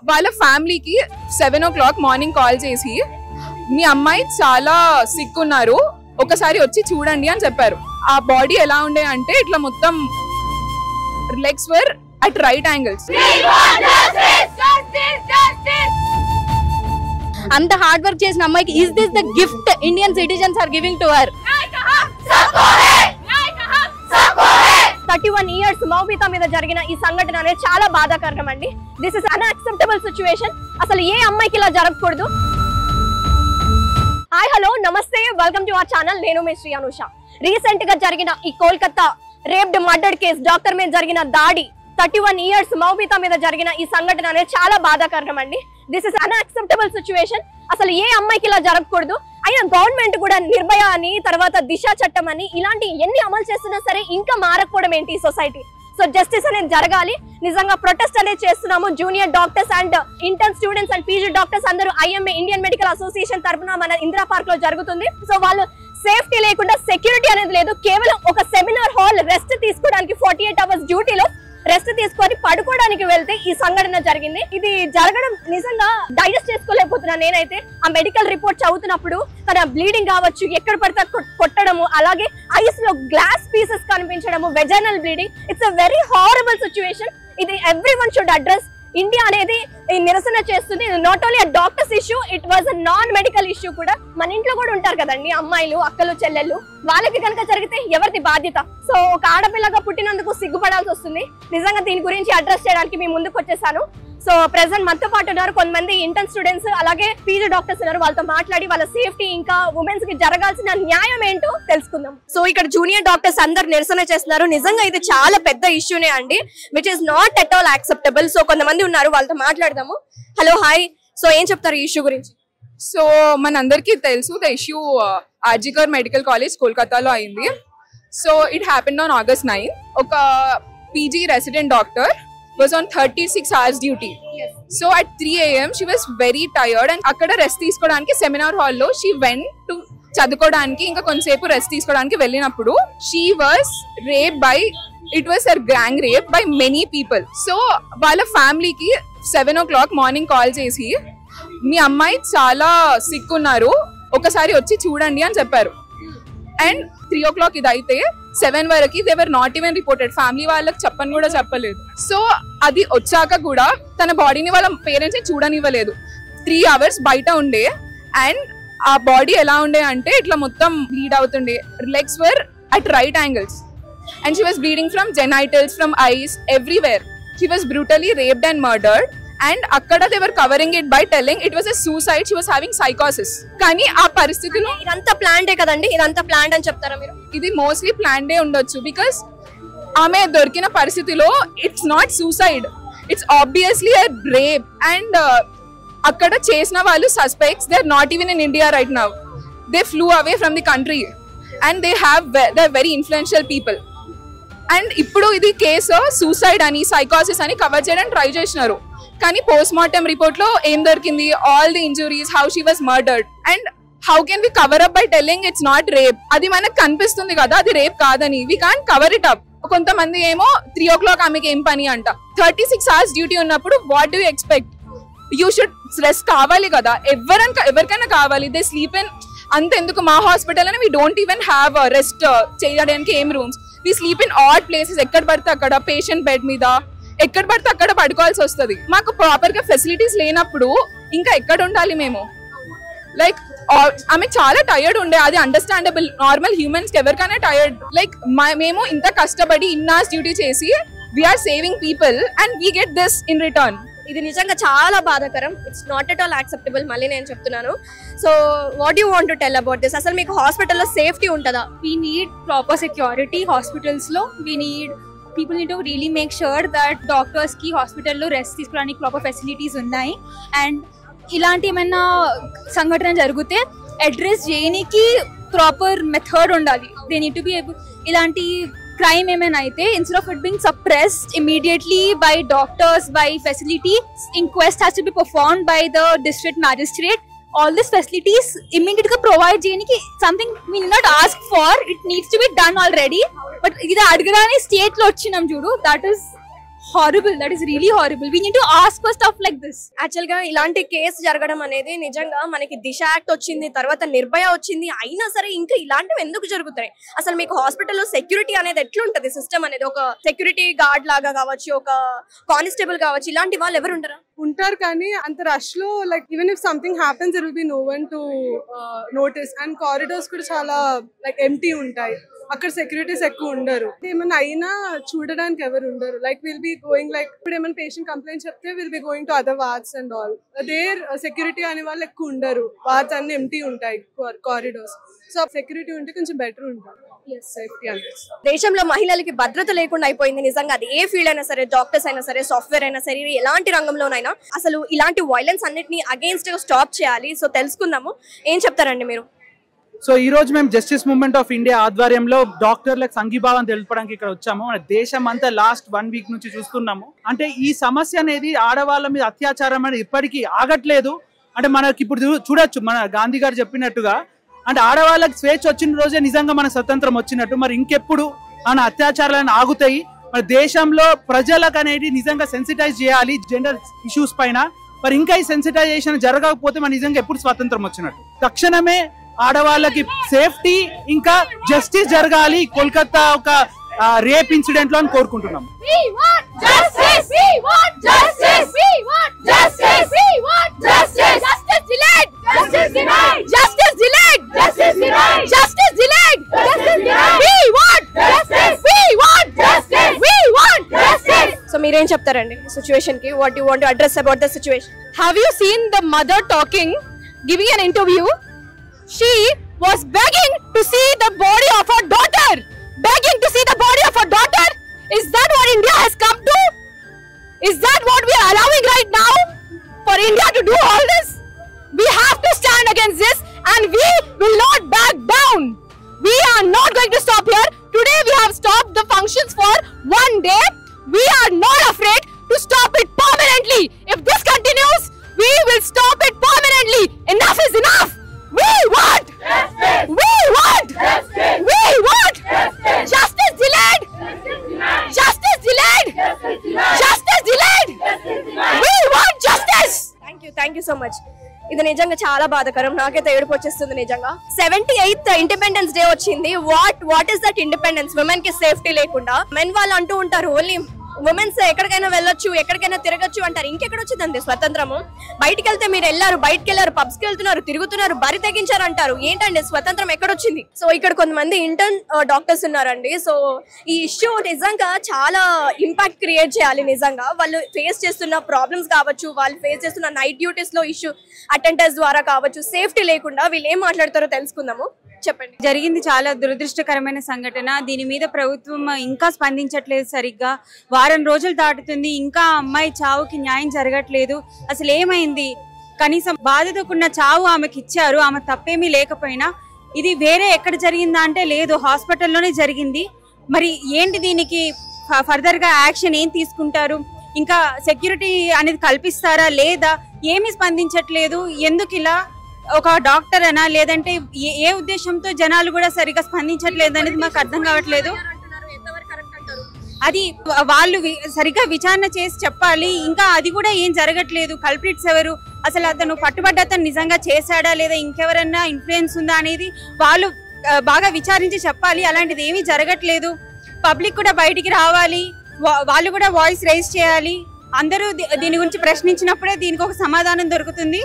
వాళ్ళ ఫ్యామిలీకి 7 o'clock morning call చేసి మీ అమ్మాయి చాలా సిక్ ఉన్నారు, ఒకసారి వచ్చి చూడండి అని చెప్పారు. ఆ బాడీ ఎలా ఉండే అంటే ఇట్లా మొత్తం legs were at right angles. అంత హార్డ్ వర్క్ చేసిన అమ్మాయికి is this the gift Indian citizens are giving to her? 31 years మౌబితా మీద జరిగిన ఈ సంఘటన అనేది చాలా బాధాకరం అండి. This is unacceptable situation. అసలు ఏ అమ్మాయికి ఇలా జరగకూడదు. హాయ్ హలో నమస్తే, వెల్కమ్ టు అవర్ ఛానల్. నేను మీ శ్రీ అనుష. రీసెంట్ గా జరిగిన ఈ Kolkata raped murder case, doctor మీద జరిగిన దాడి, 31 years మౌబితా మీద జరిగిన ఈ సంఘటన అనేది చాలా బాధాకరం అండి. This is unacceptable situation. అసలు ఏ అమ్మాయికి ఇలా జరగకూడదు. అయినా గవర్నమెంట్ కూడా నిర్భయ అని, తర్వాత దిశ చట్టం అని ఇలాంటి ఎన్ని అమలు చేస్తున్నా సరే ఇంకా మారకపోవడం ఏంటి ఈ సొసైటీ? సో జస్టిస్ అనేది జరగాలి. నిజంగా ప్రొటెస్ట్ అనేది చేస్తున్నాము. Junior doctors and intern students and PG doctors అందరూ IMA ఇండియన్ మెడికల్ అసోసియేషన్ తరఫున మన ఇందిరా పార్క్ లో జరుగుతుంది. సో వాళ్ళు సేఫ్టీ లేకుండా, సెక్యూరిటీ అనేది లేదు, కేవలం ఒక సెమినార్ హాల్ రెస్ట్ తీసుకోవడానికి 48 hours డ్యూటీలో రెస్ట్ తీసుకొని పడుకోవడానికి వెళ్తే ఈ సంఘటన జరిగింది. ఇది జరగడం నిజంగా డైజెస్ట్ చేసుకోలేకపోతున్నాను నేనైతే. ఆ మెడికల్ రిపోర్ట్ చదువుతున్నప్పుడు తన బ్లీడింగ్ కావచ్చు, ఎక్కడ పడితే కొట్టడము, అలాగే ఐస్ లో గ్లాస్ పీసెస్ కనిపించడము, vaginal bleeding. It's a very horrible situation. ఇది ఎవ్రీవన్ షుడ్ అడ్రస్. ఇండియా అనేది నిరసన చేస్తుంది. ఇది not only doctors issue, it was a non medical issue కూడా. మన ఇంట్లో కూడా ఉంటారు కదండి అమ్మాయిలు, అక్కలు, చెల్లెళ్ళు. వాళ్ళకి కనుక జరిగితే ఎవరిది బాధ్యత? సో ఒక ఆడపిల్లగా పుట్టినందుకు సిగ్గుపడాల్సి వస్తుంది. నిజంగా దీని గురించి అడ్రస్ చేయడానికి మేము ముందుకు వచ్చేసాను. సో ప్రెసెంట్ మనతో పాటు ఉన్నారు కొంతమంది ఇంటర్న్ స్టూడెంట్స్, అలాగే పీజీ డాక్టర్స్ ఉన్నారు. వాళ్ళతో మాట్లాడి వాళ్ళ సేఫ్టీ, ఇంకా ఉమెన్స్ కి జరగాల్సిన న్యాయం ఏంటో తెలుసుకుందాం. సో ఇక్కడ జూనియర్ డాక్టర్స్ అందరు నిరసన చేస్తున్నారు. నిజంగా ఇది చాలా పెద్ద ఇష్యూనే అండి, which is not at all acceptable. So కొంతమంది ఉన్నారు, వాళ్ళతో మాట్లాడదాము. Hello, hi. సో ఏం చెప్తారు ఈ ఇష్యూ గురించి? సో మనందరికీ తెలుసు the issue RG Kar medical college కోల్కతాలో అయింది. So it happened on August 9. ఒక PG resident doctor was on 36 hours duty. So at 3 AM she was very tired and akkada rest తీసుకోవడానికి సెమినార్ హాల్ లో she went to చదువుకోవడానికి, ఇంకా కొంతసేపు rest తీసుకోవడానికి వెళ్ళినప్పుడు she was raped by, it was a gang rape by many people. So వాళ్ళ ఫ్యామిలీకి 7 o'clock morning call చేసి మీ అమ్మాయి చాలా సిక్ ఉన్నారు, ఒకసారి వచ్చి చూడండి అని చెప్పారు. అండ్ 3 o'clock ఇది అయితే 7 వరకు they were not even reported. Family వాళ్ళకి చెప్పని కూడా చెప్పలేదు. సో అది వచ్చాక కూడా తన బాడీని వాళ్ళ పేరెంట్స్ చూడనివ్వలేదు. 3 hours బయట ఉండే. అండ్ ఆ బాడీ ఎలా ఉండే అంటే ఇట్లా మొత్తం బ్లీడ్ అవుతుండే. Legs were at right angles and she was bleeding from genitals, from eyes, everywhere. She was brutally raped and murdered. And అక్కడ they were covering it by telling it was a suicide, she was having సైకోసిస్. కానీ ఆ పరిస్థితిలో ఇదంతా ప్లాన్డే కదండి, ఇదంతా plan అని చెప్తారా మీరు? ఇది మోస్ట్లీ ప్లాన్డే ఉండొచ్చు. బికాస్ ఆమె దొరికిన పరిస్థితిలో it's not suicide, it's obviously a rape. And అక్కడ చేసిన వాళ్ళు suspects, they are not even in India right now. They flew away from the country and they are very influential people. And ఇప్పుడు ఇది case suicide అని, సైకోసిస్ అని cover చేయడానికి try చేసినారు. కానీ పోస్ట్ మార్టం రిపోర్ట్ లో ఏం దొరికింది? All the injuries, how she was murdered. And how can we cover up by telling it's not rape? అది మనకు కనిపిస్తుంది కదా అది రేప్ కాదని. We can't cover it up. కొంతమంది ఏమో 3 o'clock ఆమెకి ఏం పని అంట. 36 hours డ్యూటీ ఉన్నప్పుడు what do you expect? You should rest కావాలి కదా, ఎవరికైనా కావాలి. దే స్లీప్ ఇన్, అంతెందుకు మా హాస్పిటల్ అని we don't even have rest చేయడానికి ఏం rooms. We sleep in odd places, ఎక్కడ పడితే అక్కడ పేషెంట్ బెడ్ మీద, ఎక్కడ పడితే అక్కడ పడుకోవాల్సి వస్తుంది. మాకు ప్రాపర్ గా ఫెసిలిటీస్ లేనప్పుడు ఇంకా ఎక్కడ ఉండాలి మేము? లైక్ ఆమె చాలా టైర్డ్ ఉండే, అది అండర్స్టాండబుల్. నార్మల్ హ్యూమన్స్ కి ఎవరికైనా టైర్డ్. లైక్ మేము ఇంత కష్టపడి ఇన్నాస్ డ్యూటీ చేసి we are saving people and we get this in return. ఇది నిజంగా చాలా బాధాకరం. It's not at all acceptable. మళ్ళీ నేను చెప్తున్నాను. So what you want to tell about this? అసలు మీకు హాస్పిటల్లో సేఫ్టీ ఉంటుందా? We need proper security hospitals lo. People need to really make sure that doctors ki hospital lo rest తీసుకోవడానికి proper facilities ఉన్నాయి. And ఇలాంటి ఏమైనా సంఘటన జరిగితే అడ్రస్ చేయడానికి ప్రాపర్ మెథడ్ ఉండాలి. They need to be able. ఇలాంటి క్రైమ్ ఏమైనా అయితే instead of it being suppressed immediately by doctors, by facility, inquest has to be performed by the district magistrate. all these facilities immediately provide cheyaniki something we need not ask for, it needs to be done already. But ida adgirani state lo vachinam chudu, that is horrible. That is really horrible. We need to ask for stuff like this. Actual గా ఇలాంటి case జరగడం అనేది నిజంగా మనకి దిశ act వచ్చింది, తర్వాత నిర్భయ వచ్చింది, అయినా సరే ఇంకా ఇలాంటివి ఎందుకు జరుగుతాయి? అసలు మీకు హాస్పిటల్లో సెక్యూరిటీ అనేది ఎట్లుంటది? సిస్టమ్ అనేది ఒక సెక్యూరిటీ గార్డ్ లాగా కావచ్చు, ఒక కానిస్టేబుల్ కావచ్చు, ఇలాంటి వాళ్ళు ఎవరు ఉంటారు కానీ అంత రష్ లో like even if something happens there will be no one to notice. And corridors కూడా చాలా లైక్ ఎంప్టీ ఉంటాయి, అక్కడ సెక్యూరిటీస్ ఎక్కువ ఉండరు. ఏమైనా అయినా చూడడానికి ఎవరు ఉండరు. Like will be going like ఇప్పుడు ఏమైనా పేషెంట్ కంప్లైంట్ చెప్తే will be going to other wards and all. There security అనే వాళ్ళు ఎక్కువ ఉండరు, వార్డ్స్ అన్ని ఎంప్టీ ఉంటాయి కారిడార్స్. సో సెక్యూరిటీ ఉంటే కొంచెం బెటర్ ఉంటుంది. సేఫ్టీ అనేది దేశంలో మహిళలకి భద్రత లేకుండా అయిపోయింది నిజంగా. అది ఏ ఫీల్డ్ అయినా సరే, డాక్టర్స్ అయినా సరే, సాఫ్ట్వేర్ అయినా సరే, ఎలాంటి రంగంలోనైనా అసలు ఇలాంటి వైలెన్స్ అన్నిటిని అగేన్స్ట్ గా స్టాప్ చేయాలి. సో తెలుసుకుందాము, ఏం చెప్తారండి మీరు? సో ఈ రోజు మేము జస్టిస్ మూవ్మెంట్ ఆఫ్ ఇండియా ఆధ్వర్యంలో డాక్టర్లకు సంఘీభావం తెలుపడానికి ఇక్కడ వచ్చాము. మన దేశం అంతా లాస్ట్ 1 వీక్ నుంచి చూస్తున్నాము. అంటే ఈ సమస్య అనేది ఆడవాళ్ళ మీద అత్యాచారం అనేది ఇప్పటికీ ఆగట్లేదు. అంటే మనకి ఇప్పుడు చూడొచ్చు, మన గాంధీ గారు చెప్పినట్టుగా, అంటే ఆడవాళ్ళకి స్వేచ్ఛ వచ్చిన రోజే నిజంగా మన స్వతంత్రం వచ్చినట్టు. మరి ఇంకెప్పుడు మన అత్యాచారాలను ఆగుతాయి? మన దేశంలో ప్రజలకు అనేది నిజంగా సెన్సిటైజ్ చేయాలి జెండర్ ఇష్యూస్ పైన. మరి ఇంకా ఈ సెన్సిటైజేషన్ జరగకపోతే మన నిజంగా ఎప్పుడు స్వాతంత్రం వచ్చినట్టు. తక్షణమే ఆడవాళ్ళకి సేఫ్టీ ఇంకా జస్టిస్ జరగాలి కోల్కతా ఒక రేప్ ఇన్సిడెంట్ లో అని కోరుకుంటున్నాం. సో మీరేం చెప్తారండి సిచ్యువేషన్ కి? What you want to address about the situation? Have you seen the mother talking, giving an interview? She was begging to see the body of her daughter. Begging to see the body of her daughter. Is that what India has come to? Is that what we are allowing right now? For India to do all this? We have to stand against this and we will not back down. We are not going to stop here. Today we have stopped the functions for 1 day. We are not afraid to stop it permanently. If this continues, we will stop it permanently. Enough is enough. We want justice. We want justice. We want justice. Justice delayed. Justice delayed. Justice delayed. We want justice. Thank you so much. ఇది నిజంగా చాలా బాధాకరం. నాకైతే ఏడుపు వచ్చేస్తుంది నిజంగా. 78th independence day వచ్చింది. What is that independence? Women కి సేఫ్టీ లేకుండా. మెన్ వాళ్ళు అంటూ ఉంటారు ఓన్లీ ఉమెన్స్ ఎక్కడికైనా వెళ్ళొచ్చు, ఎక్కడికైనా తిరగచ్చు అంటారు. ఇంకెక్కడ వచ్చిందండి స్వతంత్రము? బయటికి వెళ్తే మీరు బయటికి వెళ్ళారు, పబ్స్ కి వెళ్తున్నారు, తిరుగుతున్నారు, బరి తెగించారు అంటారు. ఏంటండి స్వతంత్రం ఎక్కడొచ్చింది? సో ఇక్కడ కొంతమంది ఇంటర్న్ డాక్టర్స్ ఉన్నారండి. సో ఈ ఇష్యూ నిజంగా చాలా ఇంపాక్ట్ క్రియేట్ చేయాలి. నిజంగా వాళ్ళు ఫేస్ చేస్తున్న ప్రాబ్లమ్స్ కావచ్చు, వాళ్ళు ఫేస్ చేస్తున్న నైట్ డ్యూటీస్ లో ఇష్యూ అటెండర్స్ ద్వారా కావచ్చు, సేఫ్టీ లేకుండా వీళ్ళు ఏం మాట్లాడతారో తెలుసుకుందాము. చెప్పండి. జరిగింది చాలా దురదృష్టకరమైన సంఘటన. దీని మీద ప్రభుత్వం ఇంకా స్పందించట్లేదు సరిగ్గా. వారం రోజులు దాటుతుంది, ఇంకా అమ్మాయి చావుకి న్యాయం జరగట్లేదు. అసలు ఏమైంది? కనీసం బాధితుకున్న చావు ఆమెకి ఇచ్చారు, ఆమె తప్పేమీ లేకపోయినా. ఇది వేరే ఎక్కడ జరిగిందా అంటే లేదు, హాస్పిటల్లోనే జరిగింది. మరి ఏంటి దీనికి ఫర్దర్ గా యాక్షన్ ఏం తీసుకుంటారు? ఇంకా సెక్యూరిటీ అనేది కల్పిస్తారా లేదా? ఏమీ స్పందించట్లేదు. ఎందుకు ఇలా? ఒక డాక్టర్ అనా లేదంటే ఏ ఉద్దేశంతో జనాలు కూడా సరిగా స్పందించట్లేదు అనేది మాకు అర్థం కావట్లేదు. అది వాళ్ళు సరిగ్గా విచారణ చేసి చెప్పాలి. ఇంకా అది కూడా ఏం జరగట్లేదు. కల్ప్రిట్స్ ఎవరు, అసలు అతను పట్టుబడ్డ అతను నిజంగా చేశాడా లేదా ఇంకెవరన్నా ఇన్ఫ్లుయెన్స్ ఉందా అనేది వాళ్ళు బాగా విచారించి చెప్పాలి. అలాంటిది ఏమీ జరగట్లేదు. పబ్లిక్ కూడా బయటికి రావాలి, వాళ్ళు కూడా వాయిస్ రైజ్ చేయాలి. అందరూ దీని గురించి ప్రశ్నించినప్పుడే దీనికి ఒక సమాధానం దొరుకుతుంది.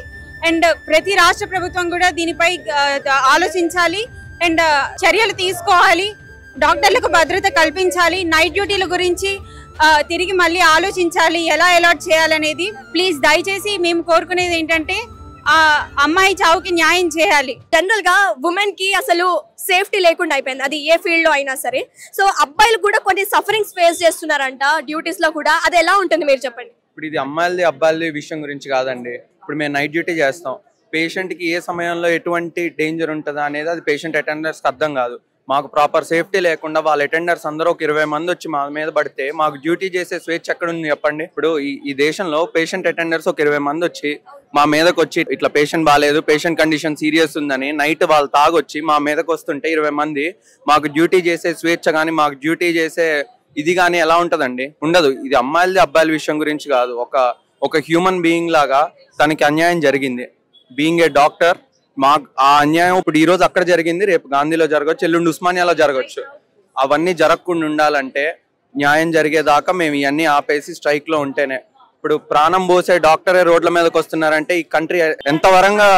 అండ్ ప్రతి రాష్ట్ర ప్రభుత్వం కూడా దీనిపై ఆలోచించాలి అండ్ చర్యలు తీసుకోవాలి. డాక్టర్లకు భద్రత కల్పించాలి. నైట్ డ్యూటీల గురించి తిరిగి మళ్ళీ ఆలోచించాలి, ఎలా అలాట్ చేయాలనేది. ప్లీజ్ దయచేసి మేము కోరుకునేది ఏంటంటే ఆ అమ్మాయి చావుకి న్యాయం చేయాలి. జనరల్ గా ఉమెన్ కి అసలు సేఫ్టీ లేకుండా అయిపోయింది, అది ఏ ఫీల్డ్ లో అయినా సరే. సో అబ్బాయిలు కూడా కొన్ని సఫరింగ్స్ ఫేస్ చేస్తున్నారంట డ్యూటీస్ లో కూడా. అది ఎలా ఉంటుంది మీరు చెప్పండి. ఇప్పుడు ఇది అమ్మాయిలది అబ్బాయిలది విషయం గురించి కాదండి. ఇప్పుడు మేము నైట్ డ్యూటీ చేస్తాం. పేషెంట్కి ఏ సమయంలో ఎటువంటి డేంజర్ ఉంటుందా అనేది అది పేషెంట్ అటెండర్స్కి అర్థం కాదు. మాకు ప్రాపర్ సేఫ్టీ లేకుండా వాళ్ళ అటెండర్స్ అందరూ ఒక 20 మంది వచ్చి మా మీద పడితే మాకు డ్యూటీ చేసే స్వేచ్ఛ ఎక్కడ ఉంది చెప్పండి. ఇప్పుడు ఈ దేశంలో పేషెంట్ అటెండర్స్ ఒక 20 మంది వచ్చి మా మీదకి వచ్చి ఇట్లా పేషెంట్ బాగాలేదు, పేషెంట్ కండిషన్ సీరియస్ ఉందని నైట్ వాళ్ళు తాగొచ్చి మా మీదకి వస్తుంటే 20 మంది మాకు డ్యూటీ చేసే స్వేచ్ఛ కానీ మాకు డ్యూటీ చేసే ఇది కానీ ఎలా ఉంటదండి? ఉండదు. ఇది అమ్మాయిలది అబ్బాయిల విషయం గురించి కాదు. ఒక హ్యూమన్ బీయింగ్ లాగా తనకి అన్యాయం జరిగింది. బీయింగ్ ఏ డాక్టర్, ఆ అన్యాయం ఇప్పుడు ఈ రోజు అక్కడ జరిగింది, రేపు గాంధీలో జరగవచ్చు, ఎల్లుండి ఉస్మానియాలో జరగవచ్చు. అవన్నీ జరగకుండా ఉండాలంటే న్యాయం జరిగేదాకా మేము ఇవన్నీ ఆపేసి స్ట్రైక్ లో ఉంటేనే. ఇప్పుడు ప్రాణం పోసే డాక్టరే రోడ్ల మీదకి వస్తున్నారంటే ఈ కంట్రీ ఎంత వరంగా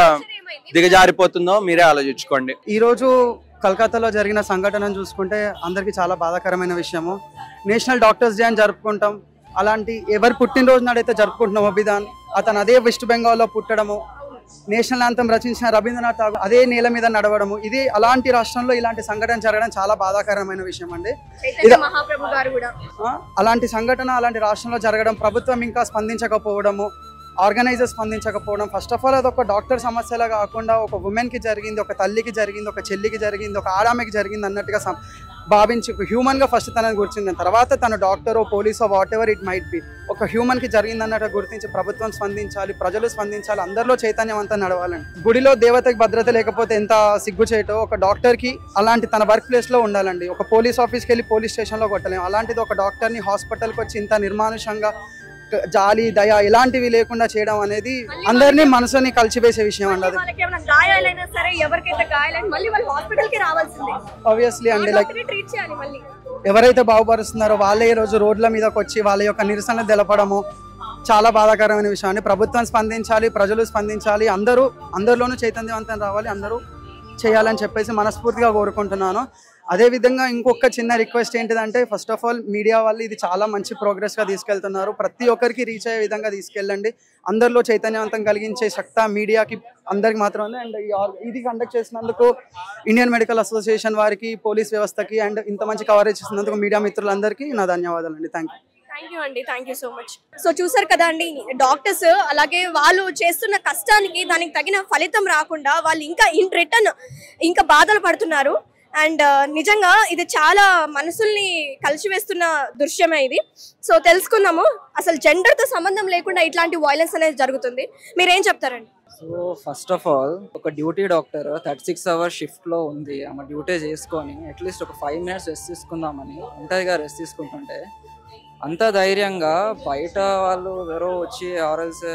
దిగజారిపోతుందో మీరే ఆలోచించుకోండి. ఈ రోజు కలకత్తాలో జరిగిన సంఘటనను చూసుకుంటే అందరికీ చాలా బాధాకరమైన విషయము. నేషనల్ డాక్టర్స్ డే అని జరుపుకుంటాం. అలాంటి ఎవరి పుట్టినరోజు నాడైతే జరుపుకుంటున్నాం అభిదాన్, అతను అదే వెస్ట్ బెంగాల్లో పుట్టడము, నేషనల్ యాంథమ్ రచించిన రవీంద్రనాథ్ ఠాగూర్ అదే నేల మీద నడవడము, ఇది అలాంటి రాష్ట్రంలో ఇలాంటి సంఘటన జరగడం చాలా బాధాకరమైన విషయం అండి. అలాంటి సంఘటన అలాంటి రాష్ట్రంలో జరగడం, ప్రభుత్వం ఇంకా స్పందించకపోవడము, ఆర్గనైజర్స్ స్పందించకపోవడం. ఫస్ట్ ఆఫ్ ఆల్ అది ఒక డాక్టర్ సమస్యలా కాకుండా ఒక ఉమెన్కి జరిగింది, ఒక తల్లికి జరిగింది, ఒక చెల్లికి జరిగింది, ఒక ఆడామెకి జరిగింది అన్నట్టుగా భావించి హ్యూమన్గా ఫస్ట్ తనని గుర్తించిన తర్వాత తను డాక్టరో పోలీసో whatever it might be ఒక హ్యూమన్కి జరిగింది అన్నట్టు గుర్తించి ప్రభుత్వం స్పందించాలి, ప్రజలు స్పందించాలి, అందరిలో చైతన్యం అంతా నడవాలండి. గుడిలో దేవతకి భద్రత లేకపోతే ఎంత సిగ్గుచేటో ఒక డాక్టర్కి అలాంటి తన వర్క్ ప్లేస్లో ఉండాలండి. ఒక పోలీస్ ఆఫీస్కి వెళ్ళి పోలీస్ స్టేషన్లో కొట్టలేము. అలాంటిది ఒక డాక్టర్ని హాస్పిటల్కి వచ్చి ఇంత నిర్మానుషంగా జాలి దయ ఇలాంటివి లేకుండా చేయడం అనేది అందరినీ మనసుని కలిసివేసే విషయం అండి. అది ఆబ్వియస్లీ అండి, లైక్ ఎవరైతే బాగుపరుస్తున్నారో వాళ్ళే ఈ రోజు రోడ్ల మీదకి వచ్చి వాళ్ళ యొక్క నిరసన తెలపడము చాలా బాధాకరమైన విషయం అండి. ప్రభుత్వం స్పందించాలి, ప్రజలు స్పందించాలి, అందరిలోనూ చైతన్యవంతం రావాలి, అందరూ చేయాలని చెప్పేసి మనస్ఫూర్తిగా కోరుకుంటున్నాను. అదేవిధంగా ఇంకొక చిన్న రిక్వెస్ట్ ఏంటిదంటే, ఫస్ట్ ఆఫ్ ఆల్ మీడియా వాళ్ళు ఇది చాలా మంచి ప్రోగ్రెస్గా తీసుకెళ్తున్నారు. ప్రతి ఒక్కరికి రీచ్ అయ్యే విధంగా తీసుకెళ్ళండి. అందరిలో చైతన్యవంతం కలిగించే శక్తి మీడియాకి అందరికి మాత్రం ఉంది. అండ్ ఇది కండక్ట్ చేసినందుకు ఇండియన్ మెడికల్ అసోసియేషన్ వారికి, పోలీస్ వ్యవస్థకి అండ్ ఇంత మంచి కవరేజ్ చేసినందుకు మీడియా మిత్రులందరికీ నా ధన్యవాదాలు అండి. థ్యాంక్ యూ అండి, thank you so much. So చూసారు కదా అండి, డాక్టర్స్ అలాగే వాళ్ళు చేస్తున్న కష్టానికి దానికి తగిన ఫలితం రాకుండా వాళ్ళు ఇంకా ఇన్ రిటర్న్ ఇంకా బాధలు పడుతున్నారు. అండ్ నిజంగా ఇది చాలా మనసుల్ని కలిసివేస్తున్న దృశ్యమే ఇది. సో తెలుసుకుందాము, అసలు జెండర్తో సంబంధం లేకుండా ఇట్లాంటి వైలెన్స్ అనేది జరుగుతుంది. మీరేం చెప్తారండి? సో ఫస్ట్ ఆఫ్ ఆల్ ఒక డ్యూటీ డాక్టర్ 36 hours షిఫ్ట్లో ఉంది. ఆమె డ్యూటీ చేసుకొని అట్లీస్ట్ ఒక 5 minutes రెస్ట్ తీసుకుందామని ఒంటరిగా రెస్ట్ తీసుకుంటుంటే అంత ధైర్యంగా బయట వాళ్ళు ఎవరో వచ్చి ఆర్ఎల్స్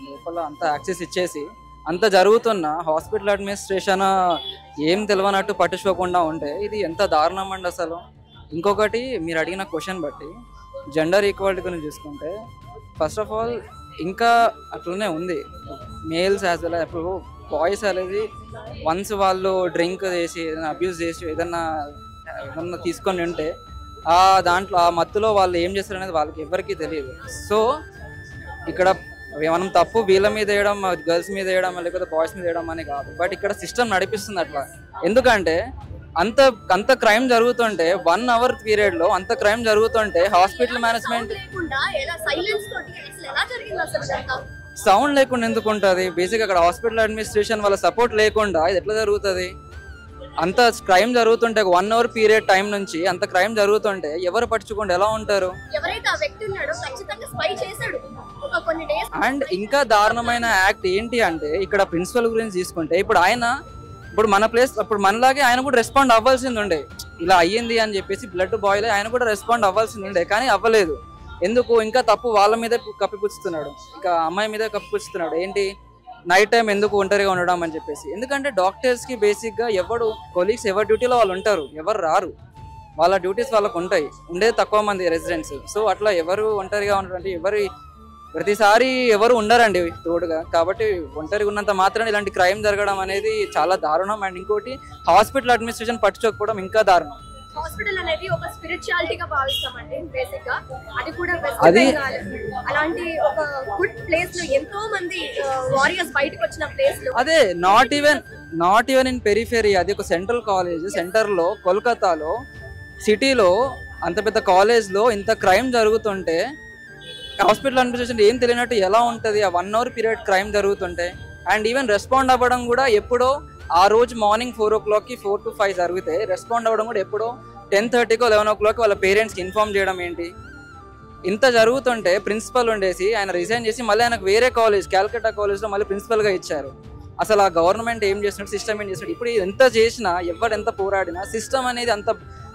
లోపల అంత యాక్సెస్ ఇచ్చేసి అంత జరుగుతున్న హాస్పిటల్ అడ్మినిస్ట్రేషన్ ఏం తెలియనట్టు పట్టించుకోకుండా ఉంటే ఇది ఎంత దారుణం అండి అసలు. ఇంకొకటి మీరు అడిగిన క్వశ్చన్ బట్టి జెండర్ ఈక్వాలిటీ గురించి చూసుకుంటే ఫస్ట్ ఆఫ్ ఆల్ ఇంకా అట్లనే ఉంది. మేల్స్ యాజ్ వెల్ ఇప్పుడు బాయ్స్ అనేది వన్స్ వాళ్ళు డ్రింక్ చేసి ఏదైనా అబ్యూస్ చేసి ఏదన్నా తీసుకొని ఉంటే దాంట్లో ఆ మత్తులో వాళ్ళు ఏం చేస్తారు అనేది వాళ్ళకి ఎవరికీ తెలియదు. సో ఇక్కడ మనం తప్పు వీళ్ళ మీద వేయడం, గర్ల్స్ మీద వేయడం, లేకపోతే బాయ్స్ మీద వేయడం అని కాదు, బట్ ఇక్కడ సిస్టమ్ నడిపిస్తుంది అట్లా. ఎందుకంటే అంత క్రైమ్ జరుగుతుంటే 1 hour పీరియడ్లో అంత క్రైమ్ జరుగుతుంటే హాస్పిటల్ మేనేజ్మెంట్ సౌండ్ లేకుండా ఎందుకు ఉంటుంది? బేసిక్ అక్కడ హాస్పిటల్ అడ్మినిస్ట్రేషన్ వాళ్ళ సపోర్ట్ లేకుండా ఇది ఎట్లా జరుగుతుంది? అంత క్రైమ్ జరుగుతుంటే 1 hour పీరియడ్ టైం నుంచి అంత క్రైమ్ జరుగుతుంటే ఎవరు పట్టించుకుంటే ఎలా ఉంటారు? అండ్ ఇంకా దారుణమైన యాక్ట్ ఏంటి అంటే ఇక్కడ ప్రిన్సిపల్ గురించి తీసుకుంటే ఇప్పుడు మన ప్లేస్ ఇప్పుడు మనలాగే ఆయన కూడా రెస్పాండ్ అవ్వాల్సింది ఉండే. ఇలా అయ్యింది అని చెప్పేసి బ్లడ్ బాయిల్ ఆయన కూడా రెస్పాండ్ అవ్వాల్సింది ఉండే, కానీ అవ్వలేదు. ఎందుకు? ఇంకా తప్పు వాళ్ళ మీదే కప్పిపుచ్చుతున్నాడు, ఇంకా అమ్మాయి మీదే కప్పిపుచ్చుతున్నాడు. ఏంటి? నైట్ టైం ఎందుకు ఒంటరిగా ఉండడం అని చెప్పేసి. ఎందుకంటే డాక్టర్స్కి బేసిక్గా కొలీగ్స్ ఎవరి డ్యూటీలో వాళ్ళు ఉంటారు, ఎవరు రారు, వాళ్ళ డ్యూటీస్ వాళ్ళకు ఉంటాయి. ఉండేది తక్కువ మంది రెసిడెంట్స్. సో అట్లా ఎవరు ఒంటరిగా ఉండడం అంటే ప్రతిసారి ఎవరు ఉండరండి తోడుగా. కాబట్టి ఒంటరిగా ఉన్నంత మాత్రం ఇలాంటి క్రైమ్ జరగడం అనేది చాలా దారుణం. అండ్ ఇంకోటి హాస్పిటల్ అడ్మినిస్ట్రేషన్ పట్టించుకోకపోవడం ఇంకా దారుణం. హాస్పిటల్ అనేది ఒక స్పిరిచువాలిటీగా భావిస్తామండి బేసిక్ గా. అది కూడా అలాంటి ఒక గుడ్ ప్లేస్ లో ఎంతో మంది వారియర్స్ బయటకు వచ్చిన ప్లేస్ లో అదే నాట్ ఈవెన్ ఇన్ పెరిఫెరీ. అది ఒక సెంట్రల్ కాలేజ్, సెంటర్ లో కోల్కతాలో సిటీలో అంత పెద్ద కాలేజ్ లో ఇంత క్రైమ్ జరుగుతుంటే హాస్పిటల్ అడ్మినిస్ట్రేషన్ ఏం తెలియనట్టు ఎలా ఉంటుంది? ఆ 1 hour పీరియడ్ క్రైమ్ జరుగుతుంటే. అండ్ ఈవెన్ రెస్పాండ్ అవ్వడం కూడా ఎప్పుడో ఆ రోజు మార్నింగ్ 4 o'clock 4 to 5 జరిగితే రెస్పాండ్ అవ్వడం కూడా ఎప్పుడో 10:30 11 o'clock వాళ్ళ పేరెంట్స్కి ఇన్ఫార్మ్ చేయడం ఏంటి? ఇంత జరుగుతుంటే ప్రిన్సిపల్ ఉండేసి ఆయన రిజైన్ చేసి మళ్ళీ ఆయనకు వేరే కాలేజ్ క్యాల్కటా కాలేజ్లో మళ్ళీ ప్రిన్సిపల్గా ఇచ్చారు. అసలు ఆ గవర్నమెంట్ ఏం చేస్తున్నాడు, సిస్టమ్ ఏం చేస్తున్నాడు? ఇప్పుడు ఎంత చేసినా ఎంత పోరాడినా సిస్టమ్ అనేది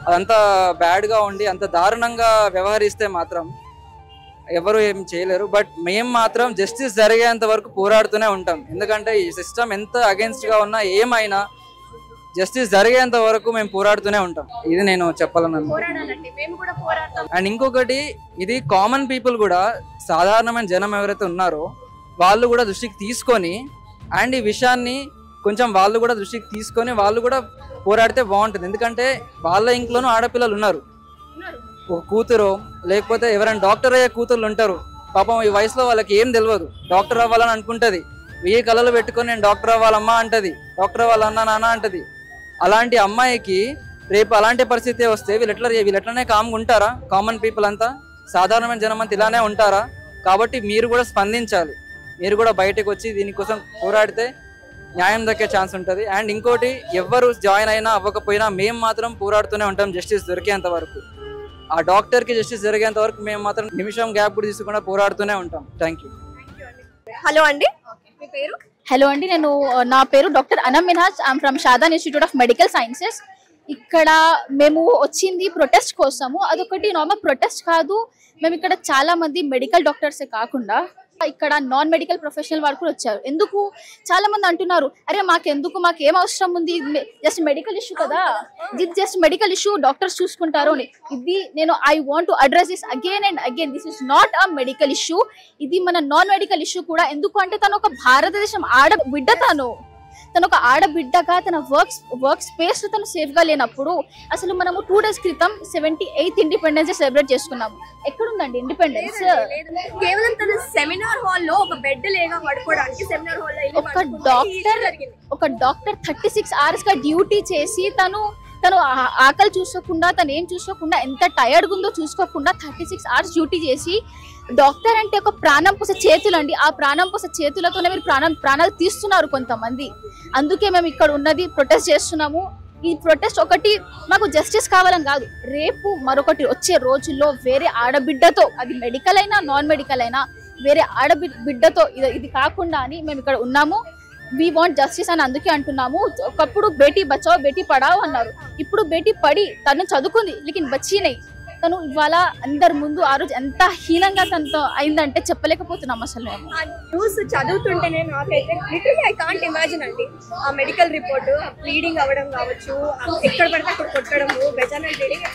అదంతా బ్యాడ్గా ఉండి అంత దారుణంగా వ్యవహరిస్తే మాత్రం ఎవరు ఏం చేయలేరు. బట్ మేము మాత్రం జస్టిస్ జరిగేంత వరకు పోరాడుతూనే ఉంటాం. ఎందుకంటే ఈ సిస్టమ్ ఎంత అగెన్స్ట్గా ఉన్నా ఏమైనా జస్టిస్ జరిగేంత వరకు మేము పోరాడుతూనే ఉంటాం. ఇది నేను చెప్పాలని. అండ్ ఇంకొకటి, ఇది కామన్ పీపుల్ కూడా, సాధారణమైన జనం ఎవరైతే ఉన్నారో వాళ్ళు కూడా దృష్టికి తీసుకొని అండ్ ఈ విషయాన్ని కొంచెం వాళ్ళు కూడా దృష్టికి తీసుకొని వాళ్ళు కూడా పోరాడితే బాగుంటుంది. ఎందుకంటే వాళ్ళ ఇంట్లోనూ ఆడపిల్లలు ఉన్నారు. ఒక కూతురు లేకపోతే ఎవరైనా డాక్టర్ అయ్యే కూతుర్లు ఉంటారు. పాపం ఈ వయసులో వాళ్ళకి ఏం తెలియదు, డాక్టర్ అవ్వాలని అనుకుంటుంది. 1000 కళలు పెట్టుకొని నేను డాక్టర్ అవ్వాలమ్మా అంటది, డాక్టర్ అవ్వాలన్నా నాన్న అంటది. అలాంటి అమ్మాయికి రేపు అలాంటి పరిస్థితి వస్తే వీళ్ళు ఎట్లనే కామ్గా ఉంటారా? కామన్ పీపుల్ అంతా, సాధారణమైన జనం అంతా ఇలానే ఉంటారా? కాబట్టి మీరు కూడా స్పందించాలి. మీరు కూడా బయటకు వచ్చి దీనికోసం పోరాడితే న్యాయం దక్కే ఛాన్స్ ఉంటుంది. అండ్ ఇంకోటి, ఎవరు జాయిన్ అయినా అవ్వకపోయినా మేము మాత్రం పోరాడుతూనే ఉంటాం జస్టిస్ దొరికేంత వరకు. ఆ డాక్టర్కి జస్టిస్ జరిగేంత వరకు మేము మాత్రం నిమిషం గ్యాప్ కూడా తీసుకుండా పోరాడుతూనే ఉంటాం. Thank you. హలో అండి, మీ పేరు? హలో అండి, నా పేరు doctor Anam Minhaj. I'm from Shadan Institute of Medical Sciences. ఇక్కడ మేము వచ్చింది ప్రొటెస్ట్ కోసము. అదొకటి నార్మల్ ప్రొటెస్ట్ కాదు. మేము ఇక్కడ చాలా మంది మెడికల్ డాక్టర్సే కాకుండా ఇక్కడ నాన్ మెడికల్ ప్రొఫెషనల్ వాళ్ళు కూడా వచ్చారు. ఎందుకు చాలా మంది అంటున్నారు, అరే మాకేం అవసరం ఉంది, జస్ట్ మెడికల్ ఇష్యూ కదా, ఇది జస్ట్ మెడికల్ ఇష్యూ, డాక్టర్స్ చూసుకుంటారు అని. ఇది నేను I want to address this again and again. This is not a medical issue, ఇది మన నాన్ మెడికల్ ఇష్యూ కూడా. ఎందుకు అంటే తను ఒక భారతదేశం ఆడబిడ్డ, తను ఒక ఆడబిడ్డగా తన వర్క్ స్పేస్ లో తను సేఫ్ గా లేనప్పుడు, అసలు మనము 2 days క్రితం 78th ఇండిపెండెన్స్ డే సెలబ్రేట్ చేసుకున్నాము. ఎక్కడుందండి ఇండిపెండెన్స్? కేవలం తన సెమినార్ హాల్ లో ఒక బెడ్ లేగా పడుకోవడానికి సెమినార్ హాల్ లో ఒక డాక్టర్ 36 hours గా డ్యూటీ చేసి తను ఆకలి చూసుకోకుండా, తను ఏం చూసుకోకుండా, ఎంత టైర్డ్గా ఉందో చూసుకోకుండా 36 hours డ్యూటీ చేసి, డాక్టర్ అంటే ఒక ప్రాణం పోసే చేతులు అండి. ఆ ప్రాణం పోసే చేతులతోనే మీరు ప్రాణాలు తీస్తున్నారు కొంతమంది. అందుకే మేము ఇక్కడ ఉన్నది ప్రొటెస్ట్ చేస్తున్నాము. ఈ ప్రొటెస్ట్ ఒకటి మాకు జస్టిస్ కావాలని కాదు, రేపు మరొకటి వచ్చే రోజుల్లో వేరే ఆడబిడ్డతో, అది మెడికల్ అయినా నాన్ మెడికల్ అయినా, వేరే ఆడబిడ్డతో ఇది కాకుండా అని మేము ఇక్కడ ఉన్నాము. వీ వాంట్ జస్టిస్ అని అందుకే అంటున్నాము. ఒకప్పుడు బేటీ బచావో బేటీ పడావో అన్నారు, ఇప్పుడు బేటీ పడి తను చదువుకుంది, లేకిన్ బచ్చీనై. తను ఇవాళ అందరి ముందు ఆ రోజు ఎంత హీనంగా తనతో అయిందంటే చెప్పలేకపోతున్నాం అసలు. మేము ఆ న్యూస్ చదువుతుంటేనే నాకైతే లిటరల్లీ ఐ కాంట్ ఇమాజిన్ అండి. ఆ మెడికల్ రిపోర్ట్ బ్లీడింగ్ అవ్వడం కావచ్చు, ఎక్కడ పడితే అక్కడ కొట్టడము, vaginal bleeding,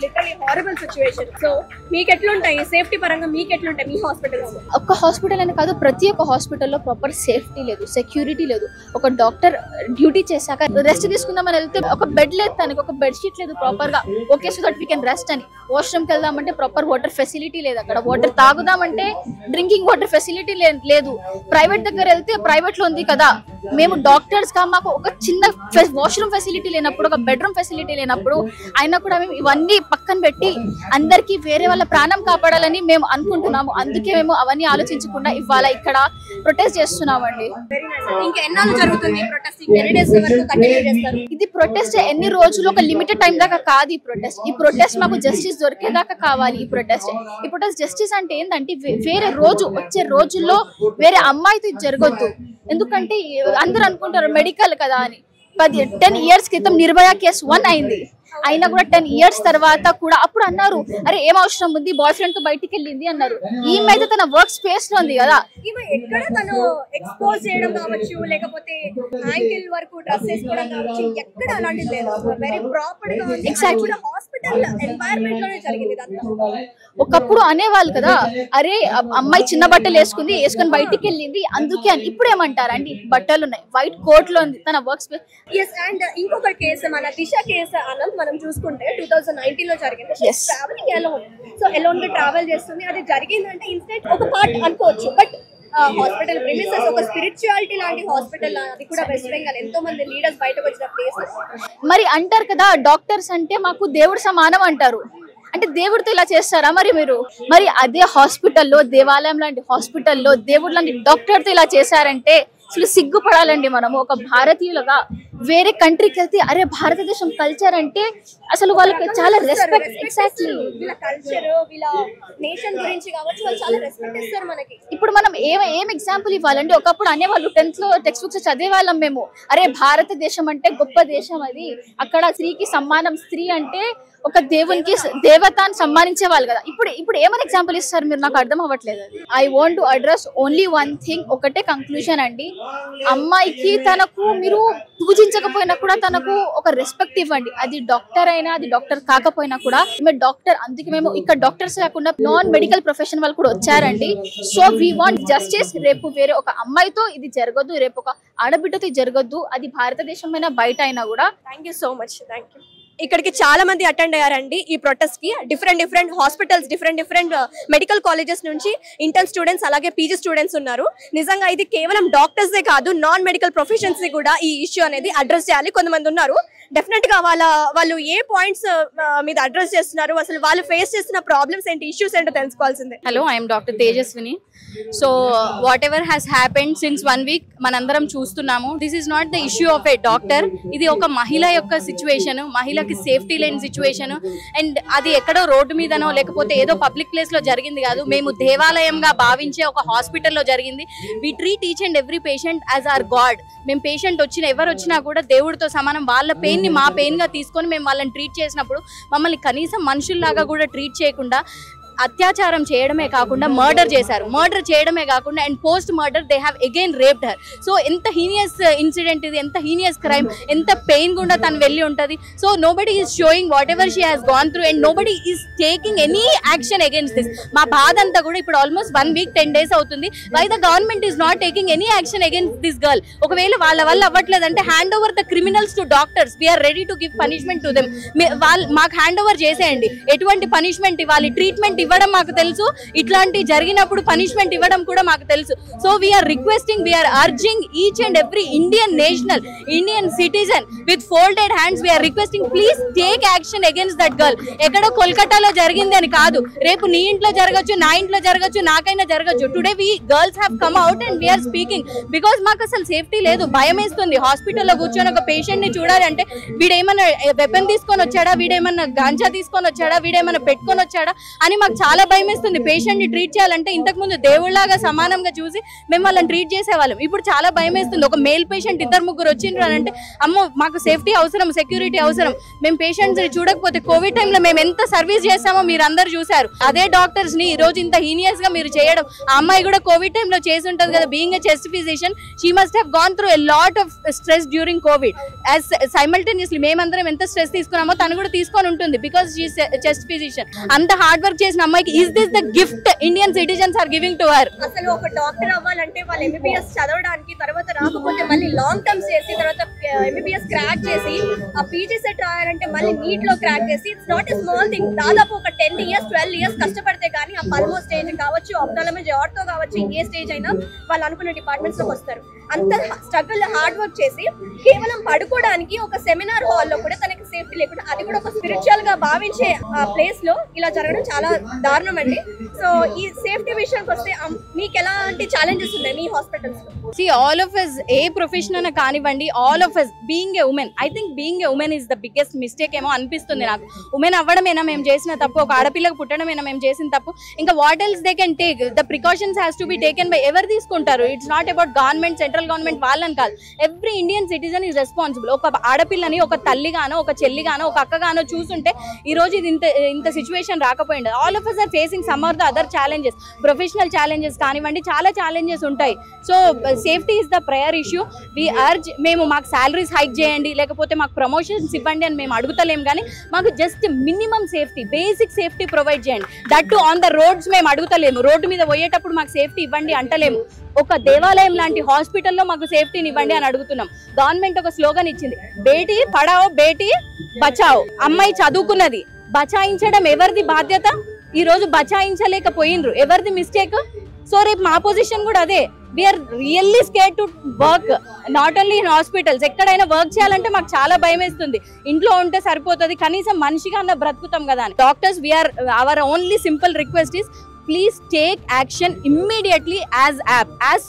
literally horrible situation. So మీకు ఎట్లుంటాయి సేఫ్టీ పరంగా, మీకు ఎట్లుంటాయి మీ హాస్పిటల్స్? ఒక్క హాస్పిటల్ అని కాదు, ప్రతి ఒక్క హాస్పిటల్లో ప్రాపర్ సేఫ్టీ లేదు, సెక్యూరిటీ లేదు. ఒక డాక్టర్ డ్యూటీ చేశాక రెస్ట్ తీసుకుందామని వెళ్తే ఒక బెడ్ లేదు, తనకి ఒక బెడ్షీట్ లేదు ప్రాపర్ గా. Okay, so that we can rest అని. వాష్రూమ్కి వెళ్దామంటే ప్రాపర్ వాటర్ ఫెసిలిటీ లేదు, అక్కడ వాటర్ తాగుదామంటే డ్రింకింగ్ వాటర్ ఫెసిలిటీ లేదు. ప్రైవేట్ దగ్గర వెళ్తే ప్రైవేట్ లో ఉంది కదా, మేము డాక్టర్స్ గా మాకు ఒక చిన్న వాష్రూమ్ ఫెసిలిటీ లేనప్పుడు, ఒక బెడ్రూమ్ ఫెసిలిటీ లేనప్పుడు అయినా కూడా మేము ఇవన్నీ పక్కన పెట్టి అందరికి వేరే వాళ్ళ ప్రాణం కాపాడాలని మేము అనుకుంటున్నాము. అందుకే మేము అవన్నీ ఆలోచించకుండా ఇవాళ ఇక్కడ ప్రొటెస్ట్ చేస్తున్నామండి. ఇంకా ఎన్నాళ్ళు జరుగుతుంది ప్రొటెస్ట్? ఎన్ని డేస్ వరకు కంటిన్యూ చేస్తారు? ఇది ప్రొటెస్ట్ ఎన్ని రోజులు, ఒక లిమిటెడ్ టైం దాకా కాదు. ఈ ప్రొటెస్ట్ మాకు జస్టిస్ దొరికేదాకా కావాలి. ఈ ప్రొటెస్ట్ జస్టిస్ అంటే ఏంటంటే వేరే రోజు వచ్చే రోజుల్లో వేరే అమ్మాయితో జరగొద్దు. ఎందుకంటే అందరూ అనుకుంటారు మెడికల్ కదా అని. 10 years క్రితం నిర్భయ కేసు 1 అయింది, అయినా కూడా 10 years తర్వాత కూడా అప్పుడు అన్నారు, అరే ఏం అవసరం ఉంది, బాయ్ ఫ్రెండ్ తో బయటికి వెళ్ళింది అన్నారు. ఈమె అయితే తన వర్క్ స్పేస్ లో ఉంది కదా. ఎక్కడ తను ఎక్స్పోజ్ చేయడం కావచ్చు, లేకపోతే యాంకిల్ వరకు డ్రెస్ వేసుకోవడం కావచ్చు, ఎక్కడ అలాంటిది లేదు. వెరీ ప్రాపర్ గా ఉంది. ఎగ్జాక్ట్లీ హాస్పిటల్ ఎన్వైరన్మెంట్ లోనే జరిగింది ఇదంతా. ఒకప్పుడు అనేవాళ్ళు కదా, అరే అమ్మాయి చిన్న బట్టలు వేసుకొని బయటికి వెళ్ళింది అందుకే అని. ఇప్పుడు ఏమంటారండి, బట్టలు ఉన్నాయి, వైట్ కోట్ లో ఉంది, తన వర్క్ స్పేస్. అండ్ ఇంకొక కేసు, మన దిశ కేసు అనంత్ మనం చూసుకుంటే 2019 లో జరిగింది. ట్రావెలింగ్ అలోన్, సో అలోన్ గా ట్రావెల్ చేస్తుంది. అది జరిగిందంటే ఇన్సిడెంట్ ఒక పార్ట్ అనుకోవచ్చు, బట్ హాస్పిటల్ ప్రిమిసెస్ ఒక స్పిరిచువాలిటీ లాంటి హాస్పిటల్, అది కూడా వెస్ట్ బెంగాల్ ఎంతో మంది లీడర్స్ బయటకు వచ్చిన ప్లేస్. మరి అంటారు కదా డాక్టర్స్ అంటే మాకు దేవుడు సమానం అంటారు, అంటే దేవుడితో ఇలా చేస్తారా మరి మీరు? మరి అదే హాస్పిటల్లో, దేవాలయం లాంటి హాస్పిటల్లో దేవుడు లాంటి డాక్టర్తో ఇలా చేశారంటే అసలు సిగ్గుపడాలండి మనము ఒక భారతీయులుగా. వేరే కంట్రీకి వెళ్తే అరే భారతదేశం కల్చర్ అంటే అసలు వాళ్ళకి చాలా రెస్పెక్ట్. ఎగ్జాక్ట్లీ వీళ్ళ కల్చర్ వీళ్ళ నేషన్ గురించి కావచ్చు వాళ్ళు చాలా రెస్పెక్ట్ ఇస్తారు మనకి. ఇప్పుడు మనం ఏం ఎగ్జాంపుల్ ఇవ్వాలంటే ఒకప్పుడు అనేవాళ్ళు 10th లో టెక్స్ట్ బుక్స్ చదివే వాళ్ళం మేము, అరే భారతదేశం అంటే గొప్ప దేశం, అది అక్కడ స్త్రీకి సమ్మానం, స్త్రీ అంటే ఒక దేవునికి దేవత అని సమ్మానించే వాళ్ళు కదా. ఇప్పుడు ఏమని ఎగ్జాంపుల్ ఇస్తారు మీరు? నాకు అర్థం అవ్వట్లేదు. అది I want to address only one thing, ఒకటే కంక్లూజన్ అండి. అమ్మాయికి తనకు మీరు పూజించకపోయినా కూడా తనకు ఒక రెస్పెక్ట్ ఇవ్వండి. అది డాక్టర్ అయినా అది డాక్టర్ కాకపోయినా కూడా మేము డాక్టర్, అందుకే మేము ఇక్కడ డాక్టర్స్ కాకుండా నాన్ మెడికల్ ప్రొఫెషన్ వాళ్ళు కూడా వచ్చారండి. So we want justice. రేపు వేరే ఒక అమ్మాయితో ఇది జరగదు, రేపు ఒక ఆడబిడ్డతో జరగదు, అది భారతదేశం అయినా బయట అయినా కూడా. Thank you so much. Thank you. ఇక్కడికి చాలా మంది అటెండ్ అయ్యారండి ఈ ప్రొటెస్ట్ కి. Different hospitals, different medical colleges నుంచి ఇంటర్న్ స్టూడెంట్స్ అలాగే పీజీ స్టూడెంట్స్ ఉన్నారు. నిజంగా ఇది కేవలం డాక్టర్సే కాదు, నాన్ మెడికల్ ప్రొఫెషన్స్ కూడా ఈ ఇష్యూ అనేది అడ్రస్ చేయాలి. కొంతమంది ఉన్నారు డెఫినెట్ గా వాళ్ళు ఏ పాయింట్స్ మీద అడ్రస్ చేస్తున్నారు, అసలు వాళ్ళు ఫేస్ చేస్తున్న ప్రాబ్లమ్స్ ఏంటి, ఇష్యూస్ ఏంటో తెలుసుకోవాల్సిందే. Hello, I'm doctor Tejaswini. So whatever has happened since 1 week మనందరం చూస్తున్నాము. This is not the issue of a doctor, ఇది ఒక మహిళ యొక్క సిచ్యువేషన్, మహిళకి సేఫ్టీ లేని సిచ్యువేషన్. అండ్ అది ఎక్కడో రోడ్డు మీదనో లేకపోతే ఏదో పబ్లిక్ ప్లేస్ లో జరిగింది కాదు, మేము దేవాలయంగా భావించే ఒక హాస్పిటల్లో జరిగింది. We treat each and every patient as our god. మేము పేషెంట్ ఎవరు వచ్చినా కూడా దేవుడితో సమానం. వాళ్ళ పెయిన్ ని మా పెయిన్ గా తీసుకొని మేము వాళ్ళని ట్రీట్ చేసినప్పుడు మమ్మల్ని కనీసం మనుషుల్లాగా కూడా ట్రీట్ చేయకుండా అత్యాచారం చేయడమే కాకుండా మర్డర్ చేశారు. మర్డర్ చేయడమే కాకుండా and post murder they have again raped her. So ఎంత హీనియస్ ఇన్సిడెంట్ ఇది, ఎంత హీనియస్ క్రైమ్, ఎంత పెయిన్ గుండా తను వెళ్ళి ఉంటుంది. So nobody is showing whatever she has gone through and nobody is taking any action against this. మా బాధ అంతా కూడా ఇప్పుడు ఆల్మోస్ట్ 1 week 10 days అవుతుంది. Why the government is not taking any action against this girl? ఒకవేళ వాళ్ళ వల్ల అవ్వట్లేదంటే hand over the criminals to doctors. We are ready to give punishment to them. మాకు హ్యాండ్ ఓవర్ చేసేయండి. ఎటువంటి పనిష్మెంట్ ఇవ్వాలి, ట్రీట్మెంట్ ఇవ్వడం మాకు తెలుసు, ఇట్లాంటి జరిగినప్పుడు పనిష్మెంట్ ఇవ్వడం కూడా మాకు తెలుసు. So we are requesting, we are urging each and every Indian national, Indian citizen with folded hands, we are requesting please take action against that girl. ఎక్కడో కోల్కతాలో జరిగింది అని కాదు, రేపు నీ ఇంట్లో జరగచ్చు, నా ఇంట్లో జరగచ్చు, నాకైనా జరగచ్చు. Today we girls have come out and we are speaking because మాకు అసలు సేఫ్టీ లేదు, భయం వేస్తుంది. హాస్పిటల్లో కూర్చొని ఒక పేషెంట్ ని చూడాలంటే వీడేమన్నా వెపన్ తీసుకొని వచ్చాడా, వీడేమన్నా గాంజా తీసుకొని వచ్చాడా, వీడేమన్నా పెట్టుకొని వచ్చాడా అని మాకు చాలా భయం వేస్తుంది. పేషెంట్ ని ట్రీట్ చేయాలంటే ఇంతకు ముందు దేవుళ్లాగా సమానంగా చూసి మేము వాళ్ళని ట్రీట్ చేసేవాళ్ళం. ఇప్పుడు చాలా భయం వేస్తుంది. ఒక మేల్ పేషెంట్ 2-3 వచ్చిండ్రు అని అంటే అమ్మో మాకు సేఫ్టీ అవసరం, సెక్యూరిటీ అవసరం. మేము పేషెంట్స్ ని చూడకపోతే కోవిడ్ టైంలో మేము ఎంత సర్వీస్ చేస్తామో మీరు అందరు చూసారు. అదే డాక్టర్స్ ని ఈ రోజు ఇంత హీనియస్ గా మీరు చేయడం. ఆ అమ్మాయి కూడా కోవిడ్ టైంలో చేసి ఉంటది కదా, being a chest physician she must have gone through a lot of stress during covid. As simultaneously మేమందరం ఎంత స్ట్రెస్ తీసుకున్నామో తను కూడా తీసుకొని ఉంటుంది బికాస్ షీ చెస్ట్ ఫిజిషియన్. అంత హార్డ్ వర్క్ చేసిన అమ్మాయికి is this the gift Indian citizens are giving to her? అసలు ఒక డాక్టర్ అవ్వాలంటే వాళ్ళు ఎంబీబీఎస్ చదవడానికి, తర్వాత రాకపోతే మళ్ళీ లాంగ్ టర్మ్స్ చేసి, తర్వాత ఎంబీబీఎస్ క్రాక్ చేసి, ఆ పీజీ సెట్ రాయాలంటే మళ్ళీ నీట్ లో క్రాక్ చేసి, it's not a small thing. దాదాపు ఒక 10 years 12 years కష్టపడితే కానీ ఆ పల్మో స్టేజ్ కావచ్చు, ఆప్థాలమీ ఆర్థో కావచ్చు, ఏ స్టేజ్ అయినా వాళ్ళు అనుకున్న డిపార్ట్మెంట్స్ లోకి వస్తారు. అంత స్ట్రగుల్ హార్డ్ వర్క్ చేసి కేవలం పడుకోవడానికి ఒక సెమినార్ హాల్లో కూడా తనకి సేఫ్టీ లేకుండా, అది కూడా ఒక స్పిరిచువల్ గా భావించే ప్లేస్ లో ఇలా జరగడం చాలా దారుణం అండి. సో ఈ సేఫ్టీ విషయానికి వస్తే మీకు ఎలాంటి ఛాలెంజెస్ ఉన్నాయి మీ హాస్పిటల్స్ లో? See, all of us, A profession అన్న కానివ్వండి, all of us being a woman, I think being a woman is the biggest mistake ఏమో అనిపిస్తుంది నాకు. ఉమెన్ అవ్వడమేనా మేము చేసిన తప్పు, ఒక ఆడపిల్లకు పుట్టడమేనా మేము చేసిన తప్పు? ఇంకా what else they can take? The precautions has to be taken by ఎవరు తీసుకుంటారు? It's not about government, central government వాళ్ళని కాదు. Every Indian citizen is responsible. ఒక ఆడపిల్లని ఒక తల్లిగానో, ఒక చెల్లిగానో, ఒక అక్కగానో చూసుంటే ఈ రోజు ఇది ఇంత సిచ్యువేషన్ రాకపోయింది. All of us are facing some of the other challenges, professional challenges కానివ్వండి, చాలా ఛాలెంజెస్ ఉంటాయి. So safety is the prior issue. We urge, మేము మాకు శాలరీస్ హైక్ చేయండి, లేకపోతే మాకు ప్రమోషన్స్ ఇవ్వండి అని మేము అడుగుతలేం, కానీ మాకు just minimum safety, basic safety provide చేయండి. That too on the roads మేము అడుగుతలేము. రోడ్డు మీద పోయేటప్పుడు మాకు సేఫ్టీ ఇవ్వండి అంటలేము. ఒక దేవాలయం లాంటి హాస్పిటల్లో మాకు సేఫ్టీని ఇవ్వండి అని అడుగుతున్నాం. గవర్నమెంట్ ఒక స్లోగన్ ఇచ్చింది, బేటీ పడావో బేటీ బచావో. అమ్మాయి చదువుకున్నది, బచాయించడం ఎవరిది బాధ్యత? ఈ రోజు బచాయించలేకపోయినరు, ఎవరిది మిస్టేక్? సో రేపు మా పొజిషన్ కూడా అదే. We are really scared to work, not only in hospitals. ఎక్కడైనా వర్క్ చేయాలంటే మాకు చాలా భయం వేస్తుంది. ఇంట్లో ఉంటే సరిపోతుంది, కనీసం మనిషిగా అన్న బ్రతుకుతాం కదా అని. Doctors, we are our only simple request is please take action immediately as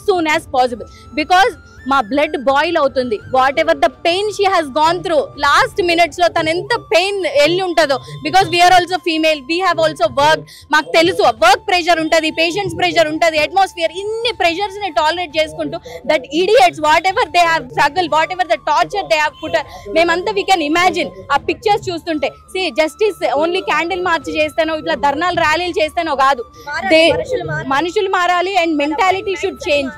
soon as possible, because మా బ్లడ్ బాయిల్ అవుతుంది. Whatever the pain she has gone through last minutes లో తను ఎంత పెయిన్ వెళ్ళి ఉంటుందో, because we are also female, we have also work. మాకు తెలుసు work pressure ఉంటుంది, పేషెంట్స్ ప్రెషర్ ఉంటుంది, అట్మాస్ఫియర్, ఇన్ని ప్రెషర్స్ ని టాలరేట్ చేసుకుంటూ that idiots whatever they have struggle, whatever the torture they have put, మేమంతా వీ కెన్ ఇమాజిన్ ఆ pictures చూస్తుంటే. See justice only candle March చేస్తానో ఇట్లా ధర్నాలు ర్యాలీలు చేస్తానో కాదు, మనుషులు మారాలి and mentality should change.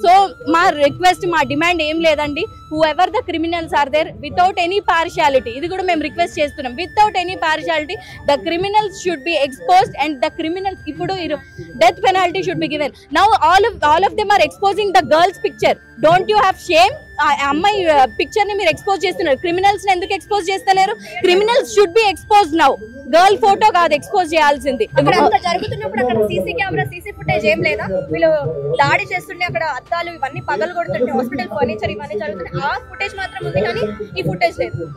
So మా రిక్వెస్ట్, మా డిమాండ్ ఏం లేదండి, whoever the criminals are there without any partiality, ఇది కూడా మేము రిక్వెస్ట్ చేస్తున్నాం, without any partiality the criminals should be exposed and the criminals ఇప్పుడు death penalty should be given. Now all of them are exposing the girl's picture. Don't you have shame? ఆ అమ్మాయి picture ని మీరు expose చేస్తున్నారు, criminals ని ఎందుకు expose చేస్తలేరు? Criminals should B expose now, girl photo కాదు ఎక్స్పోజ్ చేయాల్సింది. జరుగుతున్నప్పుడు అక్కడ సీసీ కెమెరా, సీసీ ఫుటేజ్ ఏం లేదా? వీళ్ళు దాడి చేస్తుంటే అక్కడ అద్దాలు ఇవన్నీ పగలు కొడుతుంటే, హాస్పిటల్ ఫర్నిచర్ ఇవన్నీ జరుగుతుంది, ఆ ఫుటేజ్ మాత్రం ఉంది కానీ ఈ ఫుటేజ్ లేదు.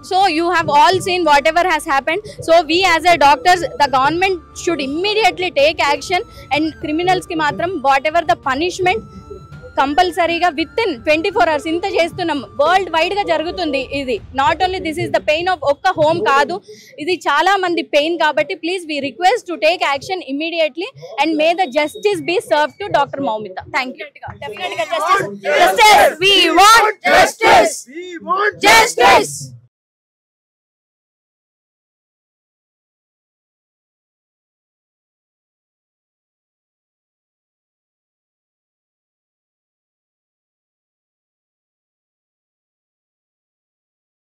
So you have all seen whatever has happened. So we as a doctors, the government should immediately take action and criminals ki matram whatever the punishment కంపల్సరీగా విత్ ఇన్ 24 hours ఇంత చేస్తున్నాం. World wide గా జరుగుతుంది ఇది. Not only this is the pain of ఒక్క home కాదు, ఇది చాలా మంది పెయిన్. కాబట్టి please we request to take action immediately and may the justice be serve to doctor Moumita. Thank you. Definite గా జస్టిస్, we want justice.